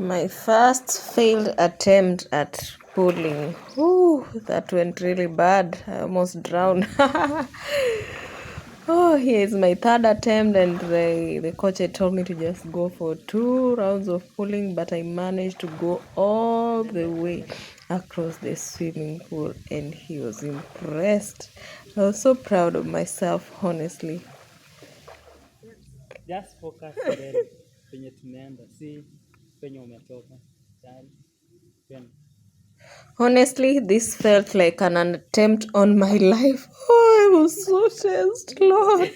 My first failed attempt at pulling. Ooh, that went really bad. I almost drowned. Oh, here is my third attempt, and the coach had told me to just go for 2 rounds of pulling, but I managed to go all the way across the swimming pool, and he was impressed. I was so proud of myself, honestly. Just focus mbele penye tumeenda, si penye umetoka. Honestly, this felt like an attempt on my life. Oh, I was so tensed, Lord.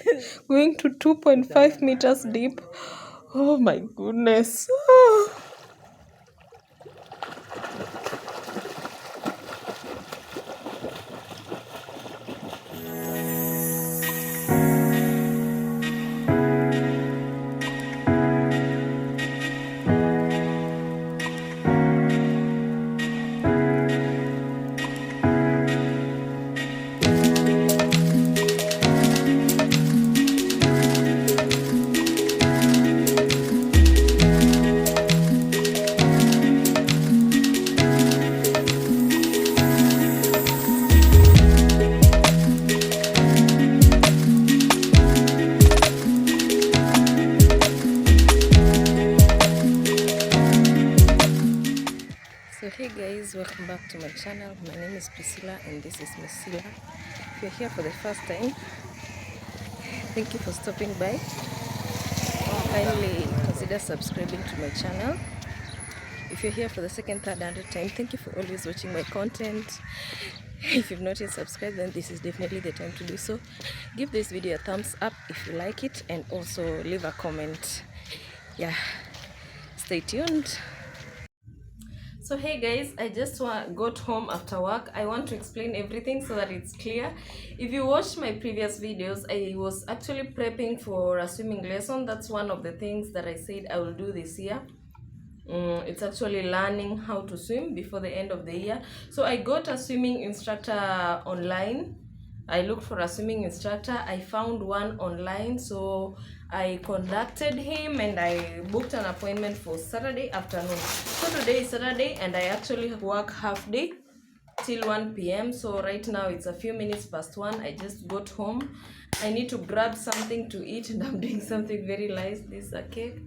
Going to 2.5 meters deep. Oh my goodness. Oh. So hey guys, welcome back to my channel. My name is Priscilla and this is Missila. If you're here for the first time, thank you for stopping by. Kindly consider subscribing to my channel. If you're here for the second, third, 100th time, thank you for always watching my content. If you've not yet subscribed, then this is definitely the time to do so. Give this video a thumbs up if you like it, and also leave a comment. Yeah, stay tuned. So hey guys, I just got home after work. I want to explain everything so that it's clear. If you watched my previous videos, I was actually prepping for a swimming lesson. That's one of the things that I said I will do this year. It's actually learning how to swim before the end of the year. So I got a swimming instructor online. I looked for a swimming instructor. I found one online, so I contacted him and I booked an appointment for Saturday afternoon. So today is Saturday and I actually work half day till 1 p.m. So right now it's a few minutes past 1. I just got home. I need to grab something to eat and I'm doing something very nice. This is a cake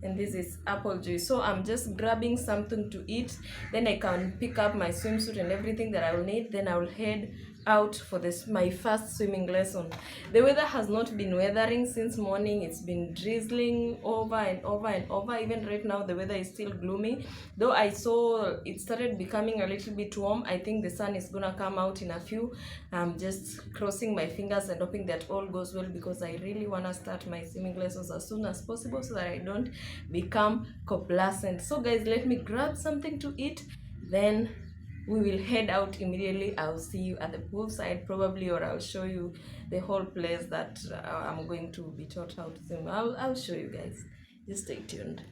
and this is apple juice. So I'm just grabbing something to eat, then I can pick up my swimsuit and everything that I will need. Then I will head out for my first swimming lesson. The weather has not been weathering since morning. It's been drizzling over and over and over. Even right now the weather is still gloomy, though I saw it started becoming a little bit warm. I think the sun is gonna come out in a few. I'm just crossing my fingers and hoping that all goes well, because I really want to start my swimming lessons as soon as possible so that I don't become complacent. So guys, let me grab something to eat, then we will head out immediately. I'll see you at the poolside probably, or I'll show you the whole place that I'm going to be taught how to swim. I'll show you guys. Just stay tuned.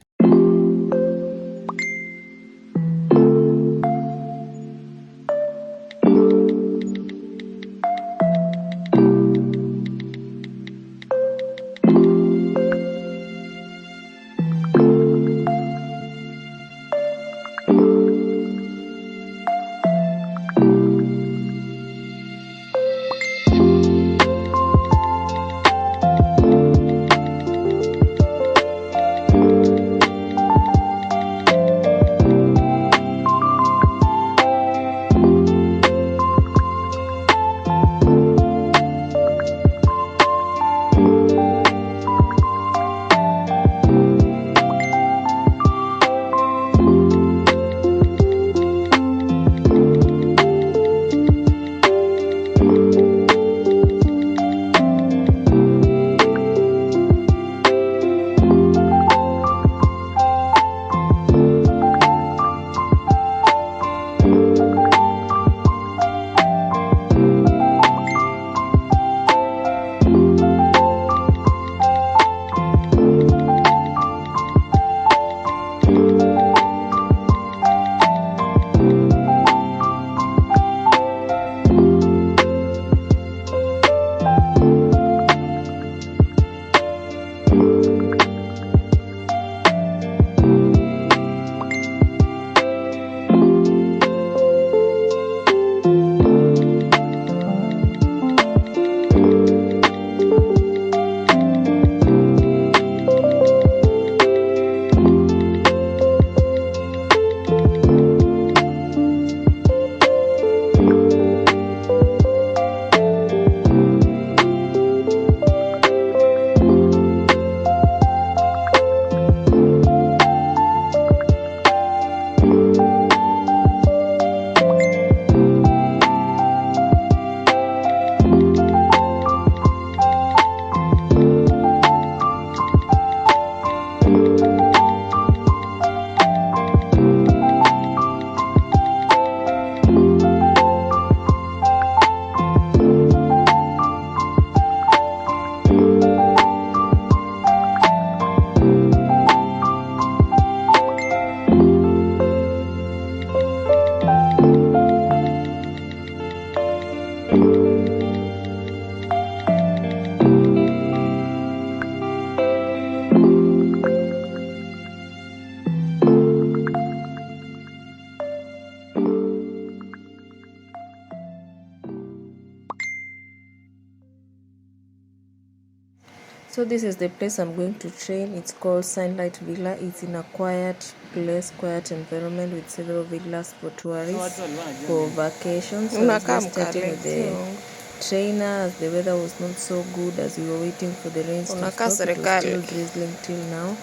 So this is the place I'm going to train. It's called Sunlight Villa. It's in a quiet place, quiet environment with several villas for tourists for vacations. So I was just chatting with the trainer as the weather was not so good as we were waiting for the rains to stop. It was still drizzling till now.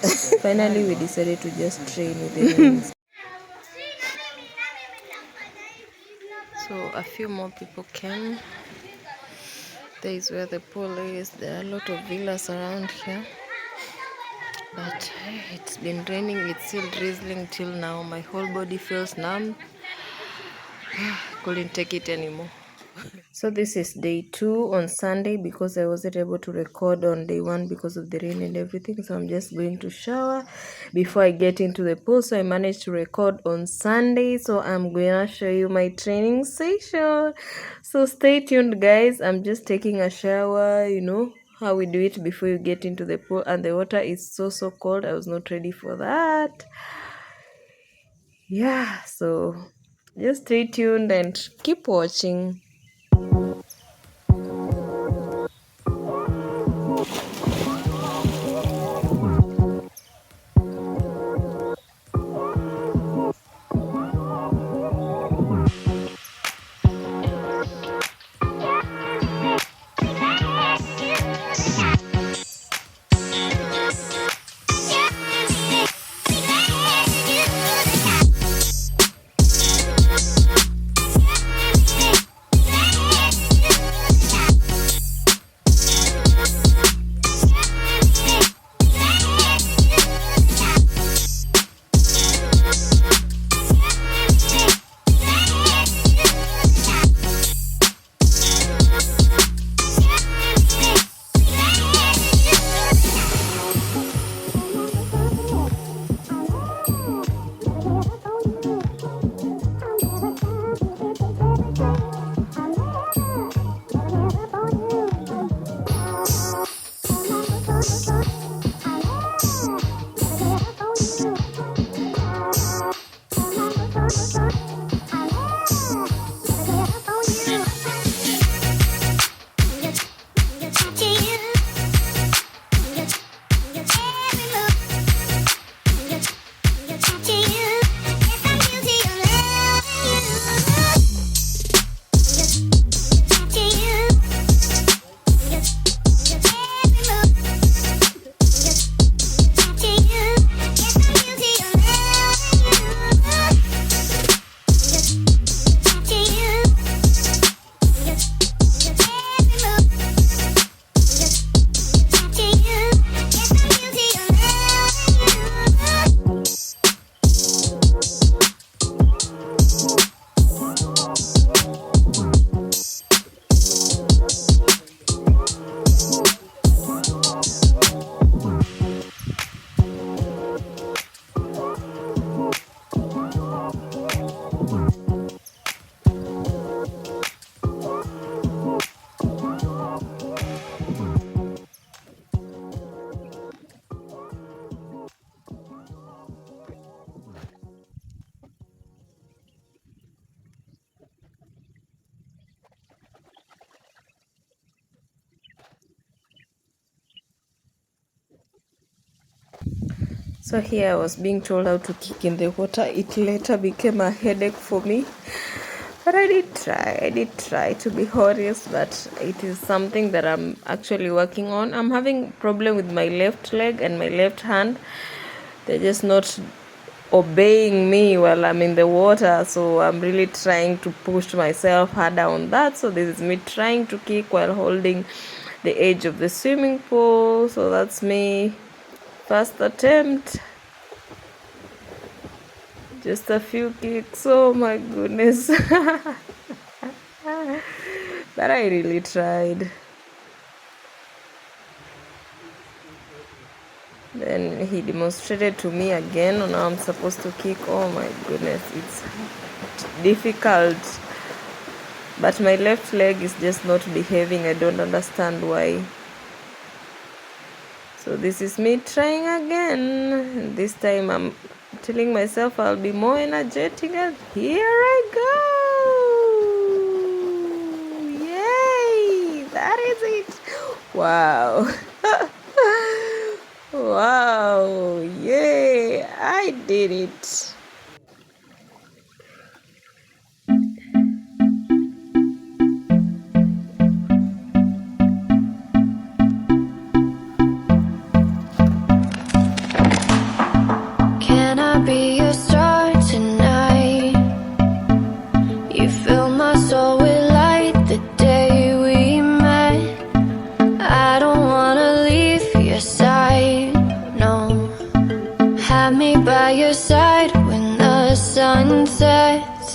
Finally we decided to just train with the rains. So a few more people came. There is where the pool is. There are a lot of villas around here. But it's been raining, it's still drizzling till now. My whole body feels numb. Couldn't take it anymore. So this is day 2 on Sunday because I wasn't able to record on day 1 because of the rain and everything. So I'm just going to shower before I get into the pool. So I managed to record on Sunday. So I'm going to show you my training session. So stay tuned, guys. I'm just taking a shower, you know how we do it before you get into the pool, and the water is so cold. I was not ready for that. Yeah, so just stay tuned and keep watching. So here I was being told how to kick in the water. It later became a headache for me. But I did try to be honest, but it is something that I'm actually working on. I'm having problem with my left leg and my left hand. They're just not obeying me while I'm in the water, so I'm really trying to push myself harder on that. So this is me trying to kick while holding the edge of the swimming pool. So that's me. First attempt. Just a few kicks. Oh my goodness. But I really tried. Then he demonstrated to me again on how I'm supposed to kick. Oh my goodness, it's difficult. But my left leg is just not behaving. I don't understand why. So this is me trying again. This time I'm telling myself I'll be more energetic, and here I go. Yay! That is it. Wow. Wow, yay, I did it. Can I be your star tonight? You fill my soul with light the day we met. I don't wanna leave your side, no. Have me by your side when the sun sets.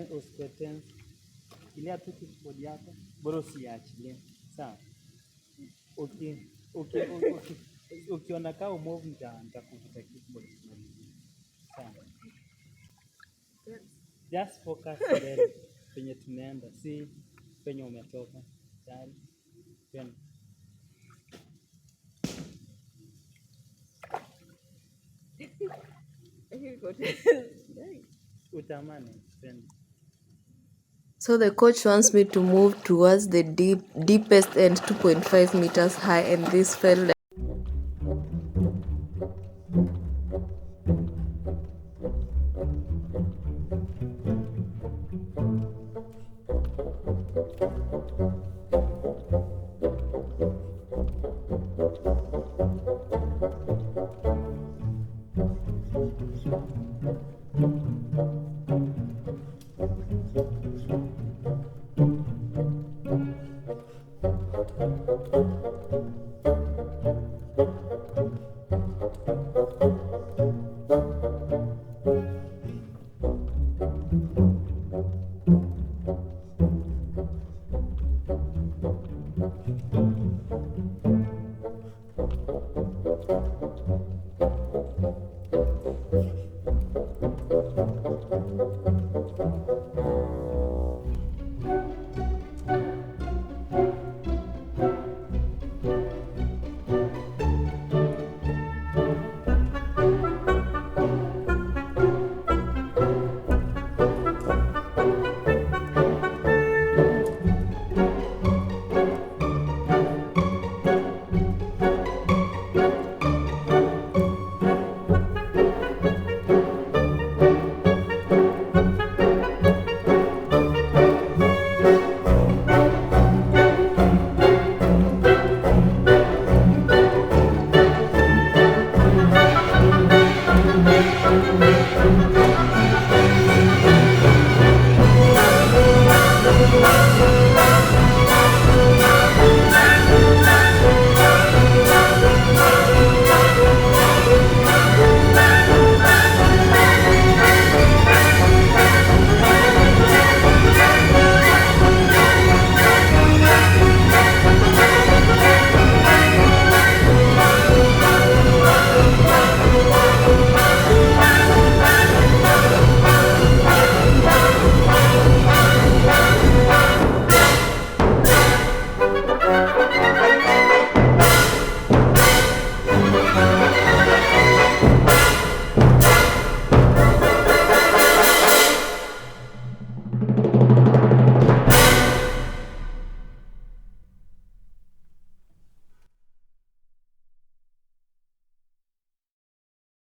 usikuwe tense. Shikilia tu keyboard yako, bora usiachilie. Sawa. Ukiona kama umove nitakuvuta keyboard. Sawa. Just focus mbele penye tunaenda, si penye umetoka. Tayari. Twende. Utamani, twende. So the coach wants me to move towards the deepest end, 2.5 meters high, and this felt like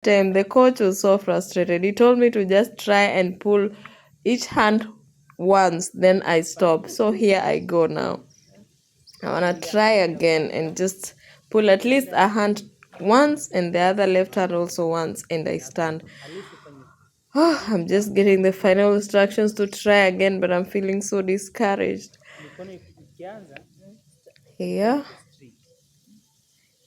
time the coach was so frustrated. He told me to just try and pull each hand once, then I stop. So here I go now. I want to try again and just pull at least a hand once and the other left hand also once, and I stand. Oh, I'm just getting the final instructions to try again, but I'm feeling so discouraged. Yeah.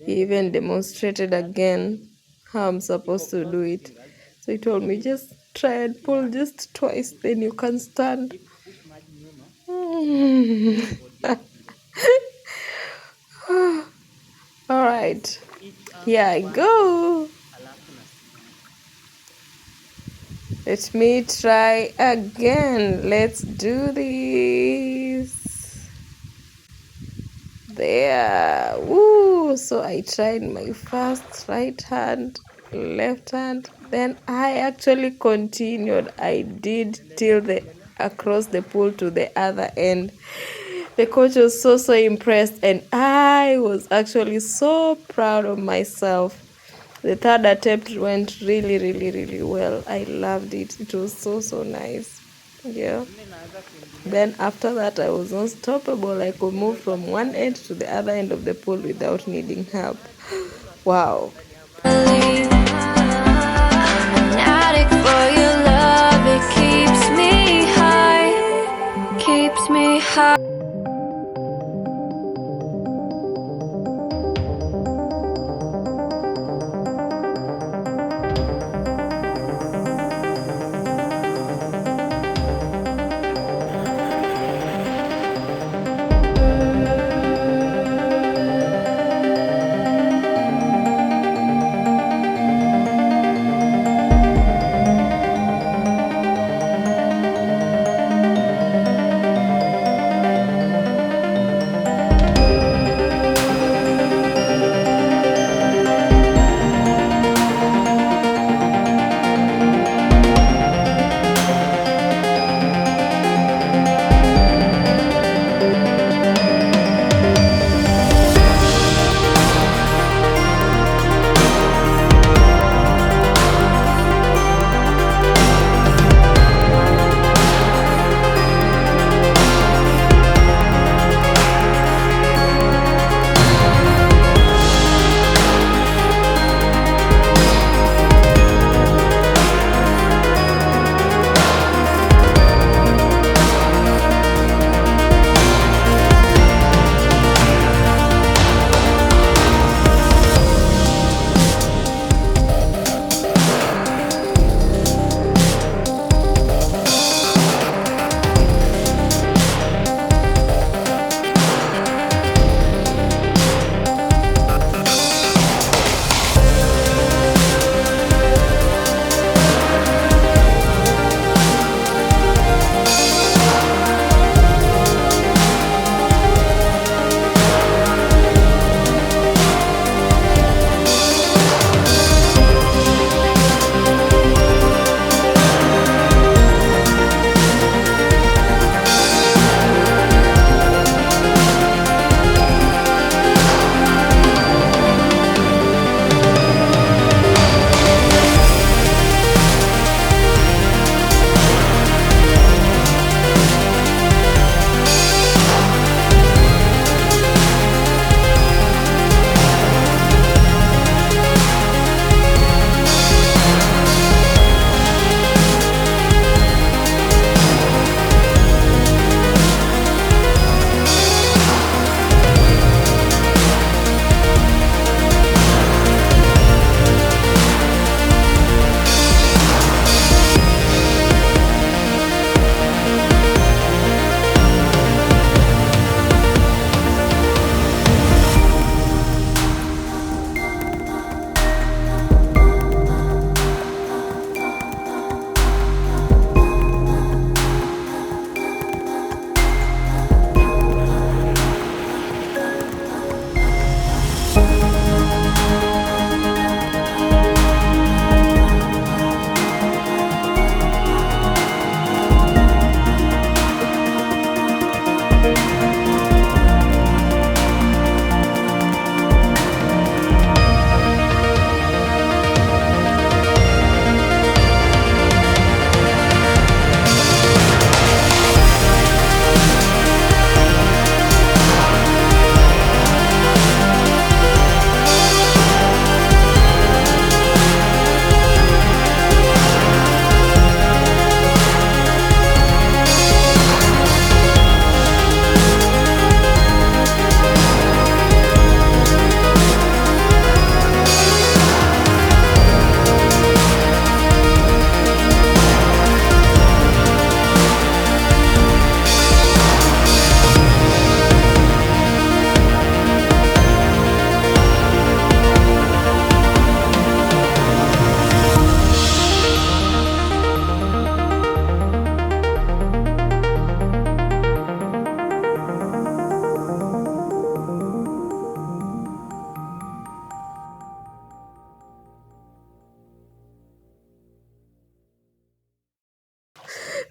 He even demonstrated again how I'm supposed to do it. So he told me just try and pull just twice, then you can stand. All right, here I go. Let me try again. Let's do this. There. Woo! So I tried my first right hand, left hand, then I actually continued. I did till the across the pool to the other end. The coach was so impressed, and I was actually so proud of myself. The third attempt went really well. I loved it. It was so nice. Yeah. Then after that, I was unstoppable. I could move from one end to the other end of the pool without needing help. Wow. I'm an addict for your love. It keeps me high, keeps me high.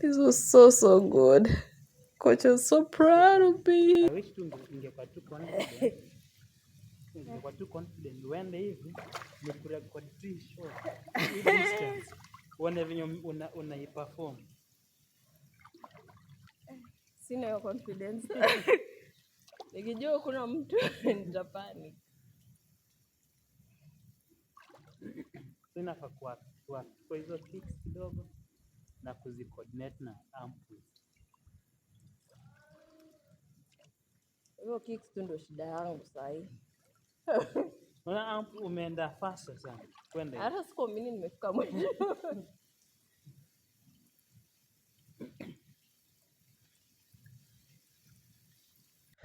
This was so good. Coach was so proud of me. I wish tu ingekuwa tu confident. Ingekuwa tu confident. Uende hivi ni kurecord tu short. Hii distance. Uone venye unaiperform. Sina hiyo confidence. Nikijua kuna mtu nitapanic. Sina kwa hizo kicks kidogo na kuzicoordinate na amples. Hiyo kicks tu ndio shida yangu sasa. Una amp umeenda faster sana. Kwenda. Hata sikuamini nimefika mwisho.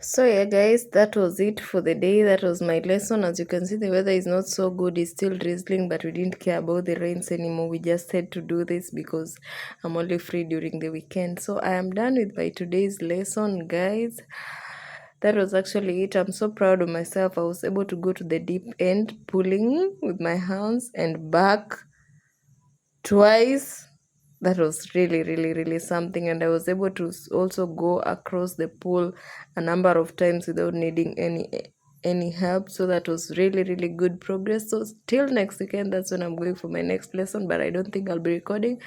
So yeah guys, that was it for the day. That was my lesson. As you can see, the weather is not so good. It's still drizzling, but we didn't care about the rains anymore. We just had to do this because I'm only free during the weekend. So I am done with my today's lesson, guys. That was actually it. I'm so proud of myself. I was able to go to the deep end, pulling with my hands and back twice. That was really something, and I was able to also go across the pool a number of times without needing any help. So that was really good progress. So till next weekend, that's when I'm going for my next lesson, but I don't think I'll be recording.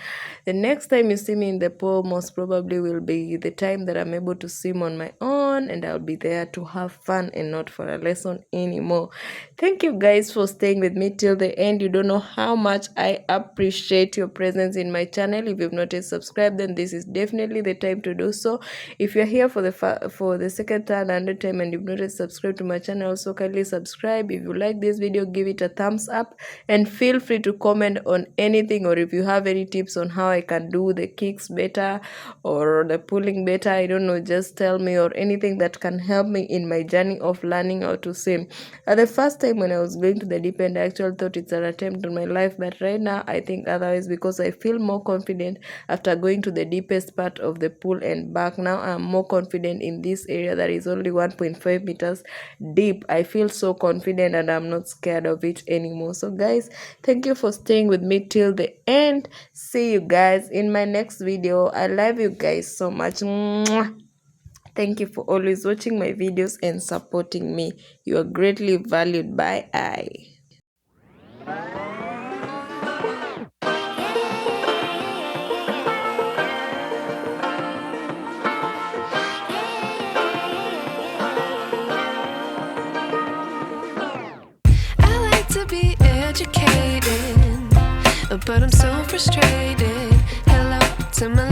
The next time you see me in the pool most probably will be the time that I'm able to swim on my own, and I'll be there to have fun and not for a lesson anymore. Thank you guys for staying with me till the end. You don't know how much I appreciate your presence in my channel. If you've not yet subscribed, then this is definitely the time to do so. If you're here for the second, third, 100th time and you've not yet subscribed to my channel, also kindly subscribe. If you like this video, give it a thumbs up, and feel free to comment on anything, or if you have any tips on how I can do the kicks better or the pulling better, I don't know, just tell me, or anything that can help me in my journey of learning how to swim. At the first time when I was going to the deep end, I actually thought it's an attempt on my life, but right now I think otherwise, because I feel more confident after going to the deepest part of the pool and back. Now I'm more confident in this area that is only 1.5 meters deep. I feel so confident and I'm not scared of it anymore. So guys, thank you for staying with me till the end. See you guys in my next video. I love you guys so much. Thank you for always watching my videos and supporting me. You are greatly valued. Bye. I like to be educated, but I'm so frustrated. Hello to my